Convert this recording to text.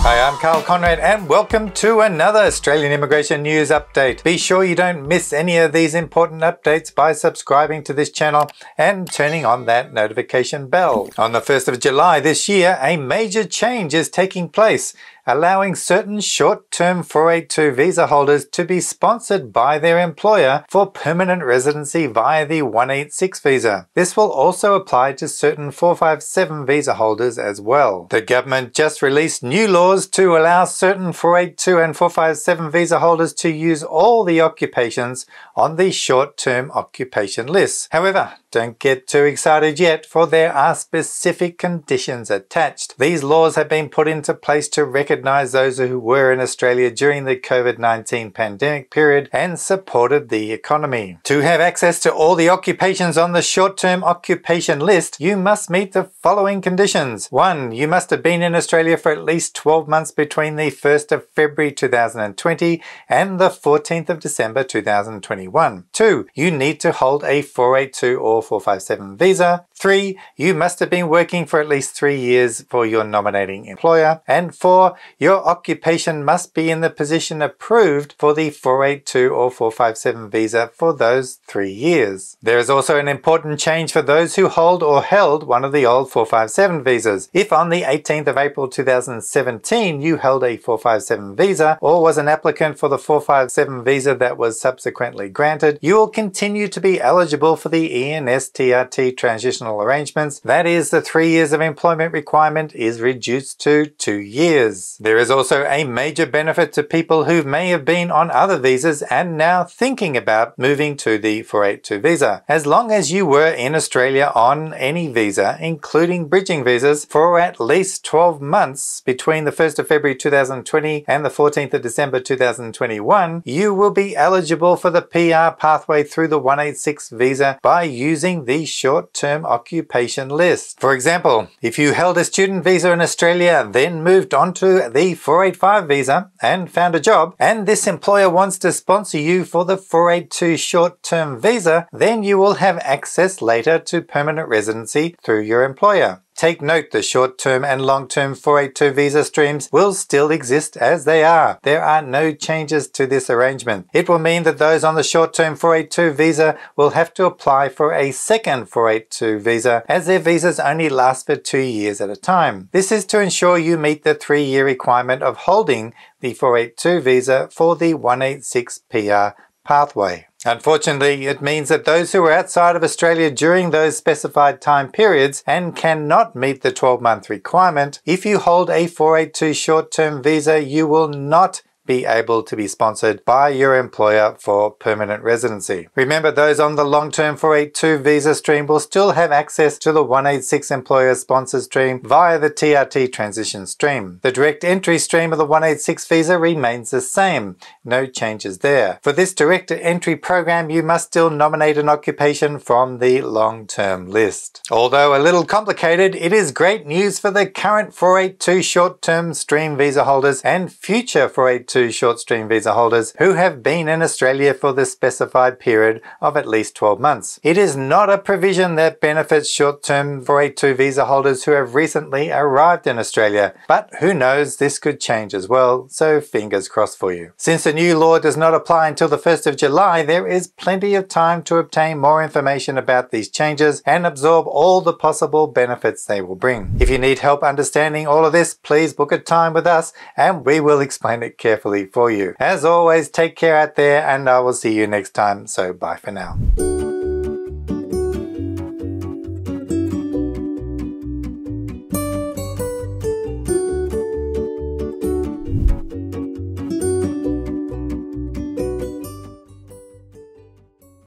Hi, I'm Karl Konrad and welcome to another Australian Immigration News Update. Be sure you don't miss any of these important updates by subscribing to this channel and turning on that notification bell. On the 1st of July this year, a major change is taking place, allowing certain short-term 482 visa holders to be sponsored by their employer for permanent residency via the 186 visa. This will also apply to certain 457 visa holders as well. The government just released new laws to allow certain 482 and 457 visa holders to use all the occupations on the short-term occupation list. However, don't get too excited yet, for there are specific conditions attached. These laws have been put into place to recognize those who were in Australia during the COVID-19 pandemic period and supported the economy. To have access to all the occupations on the short-term occupation list, you must meet the following conditions. 1. You must have been in Australia for at least 12 months between the 1st of February 2020 and the 14th of December 2021. 2. You need to hold a 482 or 457 visa. 3. You must have been working for at least 3 years for your nominating employer. And 4. Your occupation must be in the position approved for the 482 or 457 visa for those 3 years. There is also an important change for those who hold or held one of the old 457 visas. If on the 18th of April 2017 you held a 457 visa or was an applicant for the 457 visa that was subsequently granted, you will continue to be eligible for the ENS-TRT transitional arrangements. That is, the 3 years of employment requirement is reduced to 2 years. There is also a major benefit to people who may have been on other visas and now thinking about moving to the 482 visa. As long as you were in Australia on any visa, including bridging visas, for at least 12 months between the 1st of February 2020 and the 14th of December 2021, you will be eligible for the PR pathway through the 186 visa by using the short-term occupation list. For example, if you held a student visa in Australia, then moved on to the 485 visa and found a job, and this employer wants to sponsor you for the 482 short-term visa, then you will have access later to permanent residency through your employer. Take note, the short-term and long-term 482 visa streams will still exist as they are. There are no changes to this arrangement. It will mean that those on the short-term 482 visa will have to apply for a second 482 visa, as their visas only last for 2 years at a time. This is to ensure you meet the 3-year requirement of holding the 482 visa for the 186 PR pathway. Unfortunately, it means that those who are outside of Australia during those specified time periods and cannot meet the 12-month requirement, if you hold a 482 short-term visa, you will not be able to be sponsored by your employer for permanent residency. Remember, those on the long-term 482 visa stream will still have access to the 186 employer sponsor stream via the TRT transition stream. The direct entry stream of the 186 visa remains the same. No changes there. For this direct entry program, you must still nominate an occupation from the long-term list. Although a little complicated, it is great news for the current 482 short-term stream visa holders and future 482 short stream visa holders who have been in Australia for the specified period of at least 12 months. It is not a provision that benefits short-term 482 visa holders who have recently arrived in Australia, but who knows, this could change as well, so fingers crossed for you. Since the new law does not apply until the 1st of July, there is plenty of time to obtain more information about these changes and absorb all the possible benefits they will bring. If you need help understanding all of this, please book a time with us and we will explain it carefully for you. As always, take care out there and I will see you next time, so bye for now.